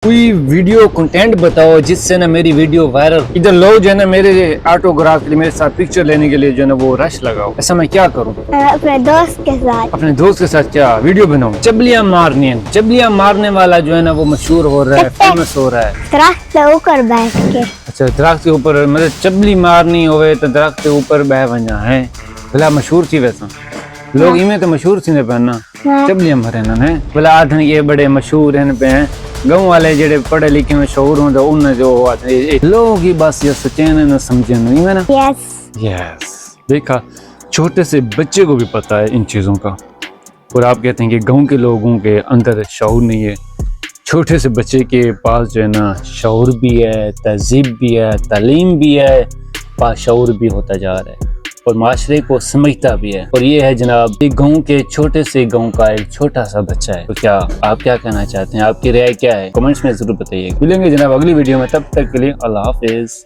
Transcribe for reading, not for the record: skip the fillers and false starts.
कोई video content बताओ जिससे ना मेरी वीडियो वायरल, इधर लोग जो है ना मेरे ऑटोग्राफ के लिए, मेरे साथ पिक्चर लेने के लिए जो है ना वो रश लगाओ। ऐसा मैं क्या करूं? अपने दोस्त के साथ। अपने दोस्त के साथ क्या वीडियो बनाऊं? चबलियां मारनी है, चबलियां मारने वाला जो है ना वो मशहूर हो रहा है, फेमस हो रहा है। दरख्त के ऊपर बैठ के। अच्छा, दरख्त के ऊपर मतलब चबली मारनी होवे तो दरख्त के ऊपर बह वना है, भला मशहूर थी वैसा लोग इमें तो मशहूर थी ने पहना चबलियां मारे ना है भला आधन ये बड़े मशहूर हैं पे हैं। गाँव वाले जेडे पढ़े लिखे में शहूर हों तो उन जो लोगों की बस ये सचेन न समझे नहीं है ना। यस देखा, छोटे से बच्चे को भी पता है इन चीज़ों का, और आप कहते हैं कि गाँव के लोगों के अंदर शऊर नहीं है। छोटे से बच्चे के पास जो है ना शऊर भी है, तहजीब भी है, तालीम भी है, बाशऊर भी होता जा रहा है और माशरे को समझता भी है। और ये है जनाब एक गाँव के छोटे से गाँव का एक छोटा सा बच्चा है। तो क्या आप क्या कहना चाहते हैं? आपकी राय क्या है? कमेंट्स में जरूर बताइए। मिलेंगे जनाब अगली वीडियो में, तब तक के लिए अल्लाह हाफिज।